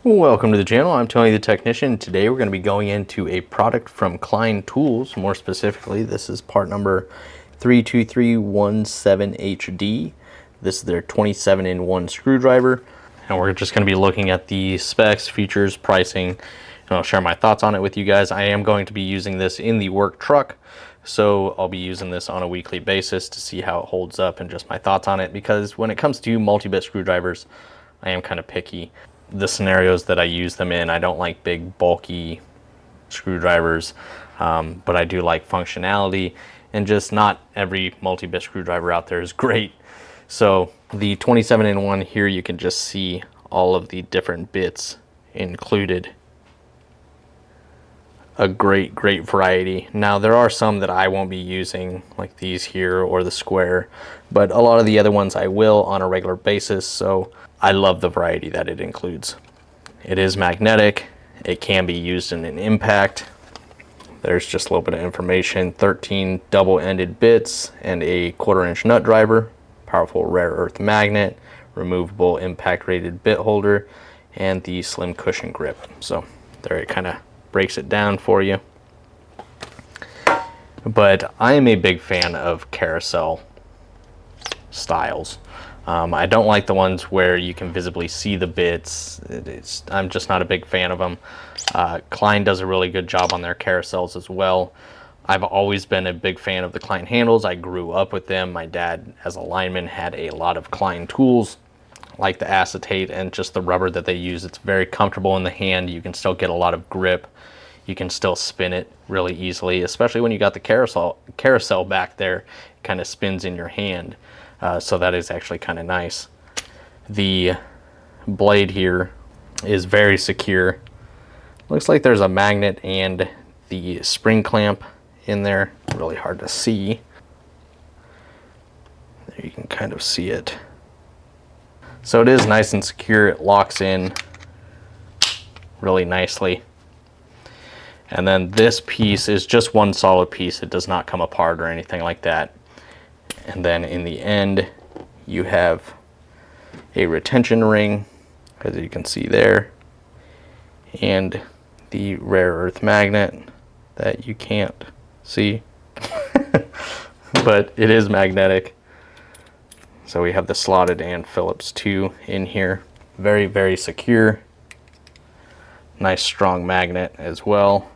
Welcome to the channel. I'm Tony the Technician. Today we're going to be going into a product from Klein Tools. More specifically, this is part number 32317HD. This is their 27-in-1 screwdriver. And we're just going to be looking at the specs, features, pricing, and I'll share my thoughts on it with you guys. I am going to be using this in the work truck, so I'll be using this on a weekly basis to see how it holds up and just my thoughts on it, because when it comes to multi-bit screwdrivers, I am kind of picky. The scenarios that I use them in, I don't like big bulky screwdrivers, but I do like functionality, and just not every multi-bit screwdriver out there is great. So the 27-in-1 here, you can just see all of the different bits included. A great variety. Now there are some that I won't be using, like these here or the square, but a lot of the other ones I will on a regular basis, so I love the variety that it includes. It is magnetic. It can be used in an impact. There's just a little bit of information. 13 double-ended bits and a 1/4-inch nut driver, powerful rare earth magnet, removable impact rated bit holder, and the slim cushion grip. So there, it kind of breaks it down for you. But I am a big fan of carousel styles. I don't like the ones where you can visibly see the bits. I'm just not a big fan of them. Klein does a really good job on their carousels as well. I've always been a big fan of the Klein handles. I grew up with them. My dad, as a lineman, had a lot of Klein tools, like the acetate and just the rubber that they use. It's very comfortable in the hand. You can still get a lot of grip. You can still spin it really easily, especially when you got the carousel back there. It kind of spins in your hand. So that is actually kind of nice. The blade here is very secure. Looks like there's a magnet and the spring clamp in there. Really hard to see. There you can kind of see it. So it is nice and secure. It locks in really nicely. And then this piece is just one solid piece. It does not come apart or anything like that. And then in the end, you have a retention ring, as you can see there, and the rare earth magnet that you can't see, but it is magnetic. So we have the slotted and Phillips 2 in here. Very secure. Nice strong magnet as well.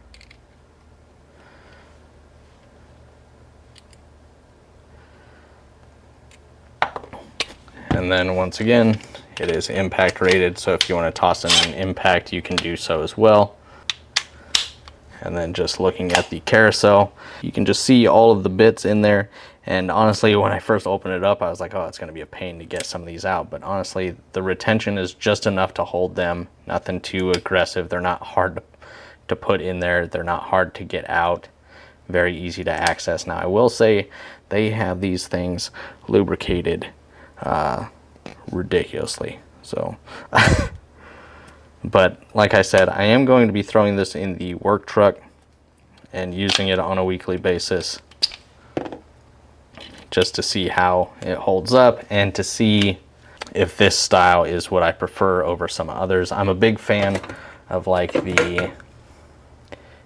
And then once again, it is impact rated, so if you want to toss in an impact, you can do so as well. And then just looking at the carousel, you can just see all of the bits in there. And honestly, when I first opened it up, I was like, oh, it's going to be a pain to get some of these out. But honestly, the retention is just enough to hold them. Nothing too aggressive. They're not hard to put in there. They're not hard to get out. Very easy to access. Now, I will say they have these things lubricated ridiculously. So but like I said, I am going to be throwing this in the work truck and using it on a weekly basis, just to see how it holds up and to see if this style is what I prefer over some others. I'm a big fan of like the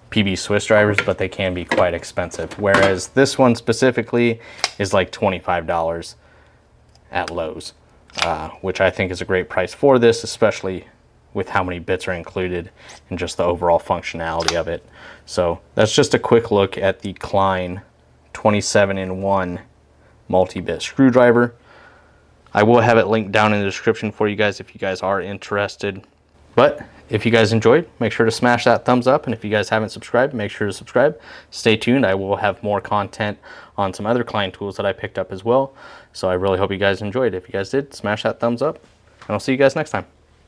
PB Swiss drivers, but they can be quite expensive, whereas this one specifically is like $25 at Lowe's, which I think is a great price for this, especially with how many bits are included and just the overall functionality of it. So that's just a quick look at the Klein 27-in-1 multi-bit screwdriver. I will have it linked down in the description for you guys if you guys are interested. But if you guys enjoyed, make sure to smash that thumbs up, and if you guys haven't subscribed, make sure to subscribe. Stay tuned. I will have more content on some other Klein tools that I picked up as well. So I really hope you guys enjoyed. If you guys did, smash that thumbs up, and I'll see you guys next time.